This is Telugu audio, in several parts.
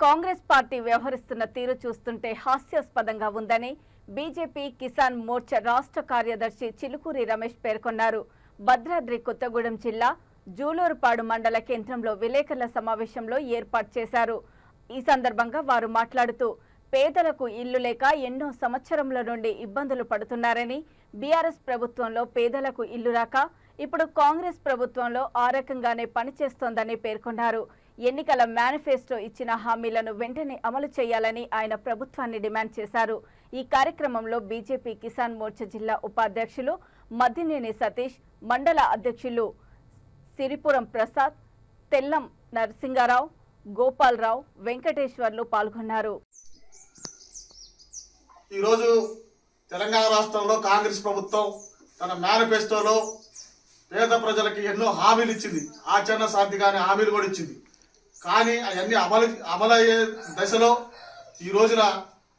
కాంగ్రెస్ పార్టీ వ్యవహరిస్తున్న తీరు చూస్తుంటే హాస్యాస్పదంగా ఉందని బీజేపీ కిసాన్ మోర్చా రాష్ట్ర కార్యదర్శి చిలుకూరి రమేష్ పేర్కొన్నారు. భద్రాద్రి కొత్తగూడెం జిల్లా జూలూరుపాడు మండల కేంద్రంలో విలేకరుల సమావేశంలో ఏర్పాటు చేశారు. ఈ సందర్భంగా వారు మాట్లాడుతూ పేదలకు ఇల్లు లేక ఎన్నో సంవత్సరముల నుండి ఇబ్బందులు పడుతున్నారని, బీఆర్ఎస్ ప్రభుత్వంలో పేదలకు ఇల్లు రాక ఇప్పుడు కాంగ్రెస్ ప్రభుత్వంలో ఆ రకంగానే పనిచేస్తోందని పేర్కొన్నారు. ఎన్నికల మేనిఫెస్టో ఇచ్చిన హామీలను వెంటనే అమలు చేయాలని ఆయన ప్రభుత్వాన్ని డిమాండ్ చేశారు. ఈ కార్యక్రమంలో బీజేపీ కిసాన్ మోర్చా జిల్లా ఉపాధ్యక్షులు మద్దినేని సతీష్, మండల అధ్యక్షులు సిరిపురం ప్రసాద్, తెల్లం నరసింగారావు, గోపాలరావు, వెంకటేశ్వర్లు పాల్గొన్నారు. ఈరోజు తెలంగాణ రాష్ట్రంలో కాంగ్రెస్ ప్రభుత్వం తన మేనిఫెస్టోలో పేద ప్రజలకి ఎన్నో హామీలు ఇచ్చింది. ఆచరణ సాధ్యగానే హామీలు కూడా ఇచ్చింది. కానీ అవన్నీ అమలయ్యే దశలో ఈ రోజున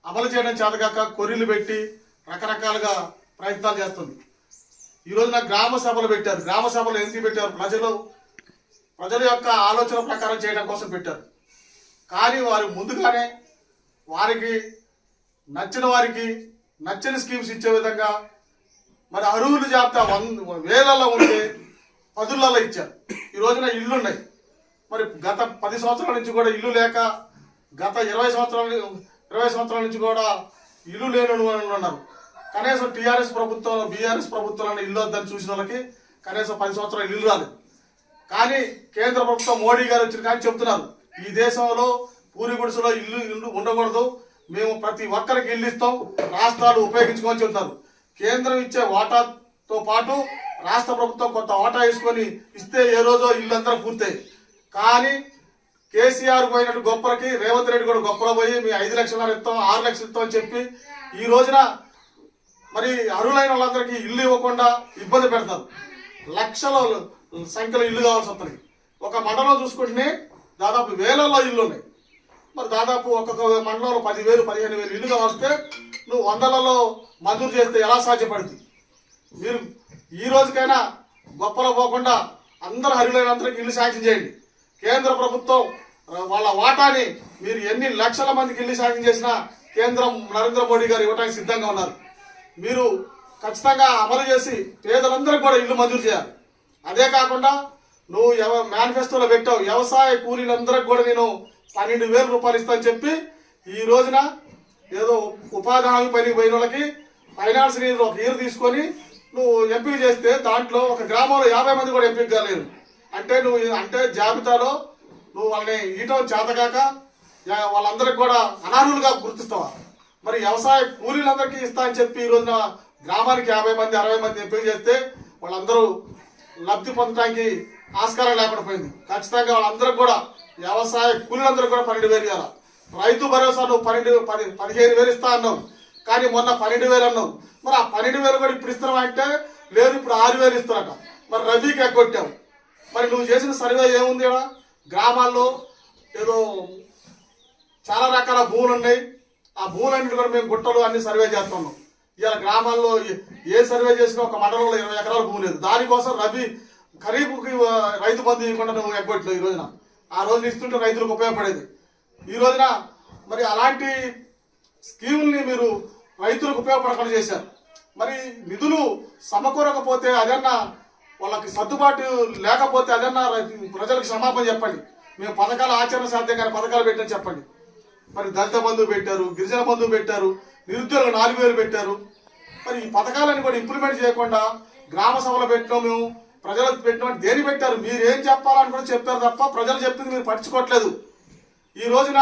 అమలు చేయడం చేతగాక కొర్రీలు పెట్టి రకరకాలుగా ప్రయత్నాలు చేస్తుంది. ఈ రోజున గ్రామ సభలు పెట్టారు. గ్రామ సభలు ఎందుకు పెట్టారు? ప్రజల యొక్క ఆలోచన ప్రకారం చేయడం కోసం పెట్టారు. కానీ వారు ముందుగానే వారికి నచ్చిన స్కీమ్స్ ఇచ్చే విధంగా మరి అర్హుల జాబితా వేలలో ఉంటే 10లలో ఇచ్చారు. ఈ రోజున ఇళ్ళున్నాయి. మరి గత 10 సంవత్సరాల నుంచి కూడా ఇల్లు లేక, గత 20 సంవత్సరాల నుంచి కూడా ఇల్లు లేని ఉన్నారు. కనీసం టీఆర్ఎస్ ప్రభుత్వం, బీఆర్ఎస్ ప్రభుత్వాలను ఇల్లు వద్దని చూసిన వాళ్ళకి కనీసం 10 సంవత్సరాలు ఇల్లు రాలేదు. కానీ కేంద్ర ప్రభుత్వం మోడీ గారు వచ్చిన కానీ చెప్తున్నారు, ఈ దేశంలో పూరి గుడిసెలో ఇల్లు ఉండకూడదు, మేము ప్రతి ఒక్కరికి ఇల్లు ఇస్తాం, రాష్ట్రాలు ఉపయోగించుకోమని చెప్తున్నారు. కేంద్రం ఇచ్చే వాటాతో పాటు రాష్ట్ర ప్రభుత్వం కొంత వాటా వేసుకొని ఇస్తే ఏ రోజో ఇల్లు అందరూ పూర్తయి. కానీ కేసీఆర్ పోయినట్టు గొప్పలకి రేవంత్ రెడ్డి కూడా గొప్పలో పోయి మీ 5 లక్షలు ఇస్తాం, 6 లక్షలు ఇస్తాం అని చెప్పి ఈ రోజున మరి అర్హులైన వాళ్ళందరికీ ఇల్లు ఇవ్వకుండా ఇబ్బంది పెడతారు. లక్షల సంఖ్యలో ఇల్లు కావాల్సి వస్తుంది. ఒక మండలం చూసుకుంటేనే దాదాపు వేలల్లో ఇల్లు ఉన్నాయి. మరి దాదాపు ఒక్కొక్క మండలంలో 10,000, 15,000 ఇల్లు కావస్తే నువ్వు 100లలో మంజూరు చేస్తే ఎలా సాధ్యపడుతుంది? మీరు ఈ రోజుకైనా గొప్పలో పోకుండా అందరు అర్హులైనందరికీ ఇల్లు శాంక్షన్ చేయండి. కేంద్ర ప్రభుత్వం వాళ్ళ వాటాని మీరు ఎన్ని లక్షల మందికి ఇల్లు శాంక్షన్ చేసినా కేంద్రం నరేంద్ర మోడీ గారు ఇవ్వడానికి సిద్ధంగా ఉన్నారు. మీరు ఖచ్చితంగా అమలు చేసి పేదలందరికీ కూడా ఇల్లు మంజూరు చేయాలి. అదే కాకుండా నువ్వు మేనిఫెస్టోలో పెట్టావు, వ్యవసాయ కూలీలందరికీ కూడా నేను 12,000 రూపాయలు ఇస్తాను చెప్పి ఈ రోజున ఏదో ఉపాధి హామీ పనికి పోయిన వాళ్ళకి ఫైనాన్స్ నిధులు ఒక ఇయర్ తీసుకొని నువ్వు ఎంపిక చేస్తే దాంట్లో ఒక గ్రామంలో 50 మంది కూడా ఎంపిక కాలేదు. అంటే జాబితాలో నువ్వు వాళ్ళని ఈటం చేతగాక వాళ్ళందరికీ కూడా అనర్హులుగా గుర్తిస్తావా? మరి వ్యవసాయ కూలీలందరికీ ఇస్తా అని చెప్పి ఈ రోజున గ్రామానికి 50 మంది, 60 మంది ఎంపిక చేస్తే వాళ్ళందరూ లబ్ధి పొందడానికి ఆస్కారం లేకుండా పోయింది. ఖచ్చితంగా వాళ్ళందరికీ కూడా వ్యవసాయ కూలీలందరూ కూడా 12,000 ఇవ్వాలి. రైతు భరోసా నువ్వు 15,000 ఇస్తా అన్నావు, కానీ మొన్న 12,000 అన్నావు. మరి ఆ 12,000 కూడా ఇప్పుడు ఇస్తున్నావు అంటే లేదు, ఇప్పుడు 6,000 ఇస్తారట. మరి రబీకి ఎగ్గొట్టావు. మరి నువ్వు చేసిన సర్వే ఏముంది? ఇక్కడ గ్రామాల్లో ఏదో చాలా రకాల భూములు ఉన్నాయి. ఆ భూములన్నింటి కూడా మేము గుట్టలు అన్ని సర్వే చేస్తున్నాం. ఇవాళ గ్రామాల్లో ఏ సర్వే చేసినా ఒక మండలంలో 20 ఎకరాల భూమి లేదు. దానికోసం ఖరీఫ్కి రైతు బంధు ఇవ్వకుండా నువ్వు ఎగ్గొట్టినావు. ఈ రోజున ఆ రోజున ఇస్తుంటే రైతులకు ఉపయోగపడేది. ఈ రోజున మరి అలాంటి స్కీముల్ని మీరు రైతులకు ఉపయోగపడకుండా చేశారు. మరి నిధులు సమకూరకపోతే అదన్నా, వాళ్ళకి సర్దుబాటు లేకపోతే అదన్నా ప్రజలకు క్షమాపణ చెప్పండి. మేము పథకాల ఆచరణ సాధ్యంగా పథకాలు పెట్టని చెప్పండి. మరి దళిత బంధువు పెట్టారు, గిరిజన బంధువు పెట్టారు, నిరుద్యోగులు 4,000 పెట్టారు. మరి ఈ పథకాలను కూడా ఇంప్లిమెంట్ చేయకుండా గ్రామ సభలు పెట్టినాం, మేము ప్రజలకు పెట్టినామని దేని పెట్టారు? మీరు ఏం చెప్పాలని కూడా చెప్పారు తప్ప ప్రజలు చెప్పింది మీరు పట్టించుకోవట్లేదు. ఈ రోజున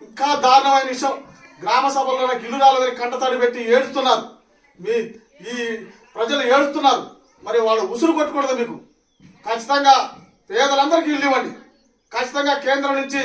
ఇంకా దారుణమైన విషయం, గ్రామ సభల్లో ఇల్లు రాలేదని కంటతడి పెట్టి ఏడుస్తున్నారు. ఈ ప్రజలు ఏడుస్తున్నారు. మరి వాళ్ళు ఉసురు కొట్టకూడదు. మీకు ఖచ్చితంగా పేదలందరికీ ఇల్లు ఇవ్వండి. ఖచ్చితంగా కేంద్రం నుంచి